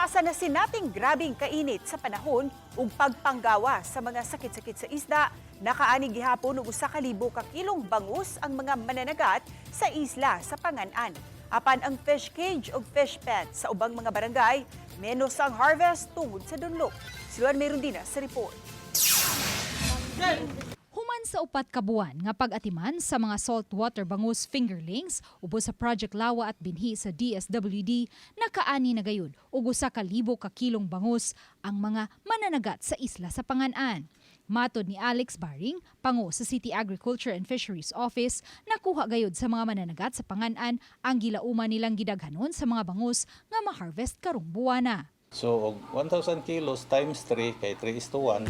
Asa na sinating grabing kainit sa panahon ug pagpanggawa sa mga sakit-sakit sa isda, nakaani gihapon og 1,000 ka kilong bangus ang mga mananagat sa isla sa Pangan-an. Apan ang fish cage ug fish pen sa ubang mga barangay, menos ang harvest tungod sa dunlok. Siluan mayroon din sa report. Human sa 4 ka buwan nga pag-atiman sa mga saltwater bangus fingerlings ubos sa Project Lawa at binhi sa DSWD, nakaani na gayud og 1,000 ka kilong bangus ang mga mananagat sa isla sa Pangan-an. Matod ni Alex Baring, pangu sa City Agriculture and Fisheries Office, nakuha gayud sa mga mananagat sa Pangan-an ang gilauman nilang gidaghanon sa mga bangus nga ma-harvest karong buwana. So, 1,000 kilos times 3 kay 3:1.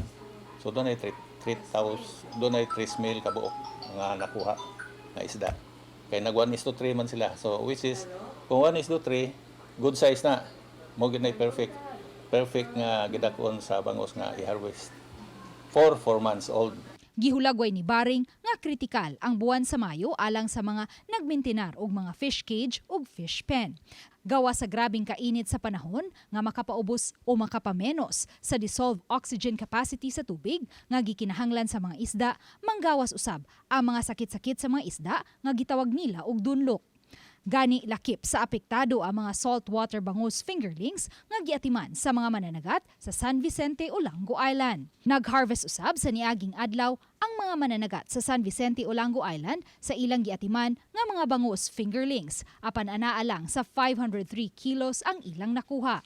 So, doon ay 3,000, doon ay 3 ka buok nga nakuha na isda. Kay nag 1:3 man sila. So, which is, kung 1:3, good size na. Mo gid na perfect nga gidakon sa bangus nga i-harvest. 4 months old. Gihulagway ni Baring nga kritikal ang buwan sa Mayo alang sa mga nagmintinar og mga fish cage ug fish pen. Gawa sa grabing kainit sa panahon nga makapaubos o makapamenos sa dissolved oxygen capacity sa tubig nga gikinahanglan sa mga isda, manggawas usab ang mga sakit-sakit sa mga isda nga gitawag nila og dunlok. Gani lakip sa apektado ang mga saltwater bangus fingerlings nga giatiman sa mga mananagat sa San Vicente, Olango Island. Nag-harvest usab sa niaging adlaw ang mga mananagat sa San Vicente, Olango Island sa ilang giatiman nga mga bangus fingerlings, apan anaa lang sa 503 kilos ang ilang nakuha.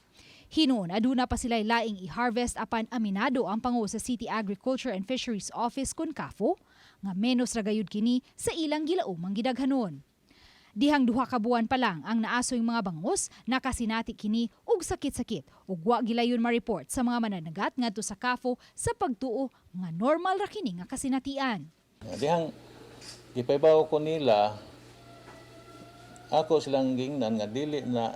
Hinuon aduna pa sila'y laing i-harvest apan aminado ang pangu sa City Agriculture and Fisheries Office CONCAFO nga menos ra gayud kini sa ilang gilaumang gidaghanon. Dihang 2 ka buwan pa lang ang naasoy mga bangus, nakasinati kini og sakit-sakit ug wa gilayon ma-report sa mga mananagat ngadto sa CAFO sa pagtuo nga normal ra kini nga kasinatian. Dihang gipaybaw ko nila, ako silang gingnan nga dili na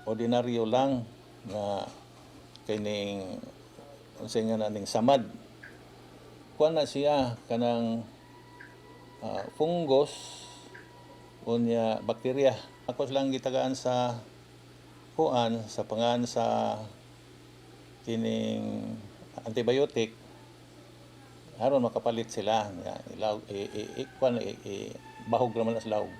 ordinaryo lang nga kining unsay nga naning samad. Kuan na siya kanang fungus unya bakterya. Ako silang gitagaan sa kuan sa pangan sa kining antibiotic aron makapalit sila ilaw bahog naman sa laog.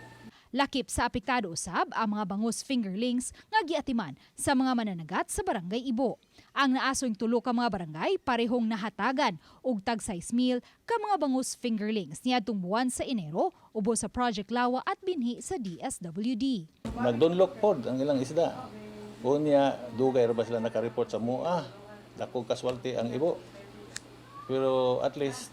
Lakip sa apektado usab ang mga bangus fingerlings nga giatiman sa mga mananagat sa Barangay Ibo. Ang naasoy 3 ka mga barangay parehong nahatagan og tag 6,000 ka mga bangus fingerlings niadtong buwan sa Enero ubos sa Project Lawa at binhi sa DSWD. Nagdunlok pod ang ilang isda. Unya dugay ra ba sila naka-report sa MUA. Dako kaswalti ang Ibo. Pero at least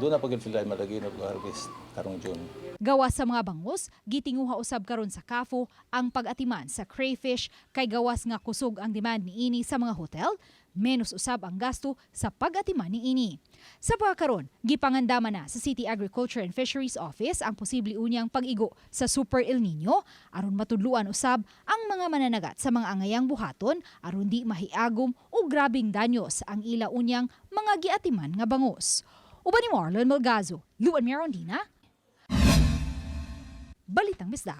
doon na pagid sila madaginod og harvest karong June. Gawa sa mga bangus, gitinguha usab karon sa CAFO ang pag-atiman sa crayfish kay gawas nga kusog ang demand niini sa mga hotel, menos usab ang gasto sa pag-atiman niini. Sa pagkakaroon, gipangandaman na sa City Agriculture and Fisheries Office ang posible unyang pag-igo sa Super El Nino aron matudluan usab ang mga mananagat sa mga angayang buhaton aron di mahiagom o grabing danyos ang ila unyang mga giatiman nga bangus. Uban ni Marlon Malgazo, Luan Mirondina, Balitang Misda.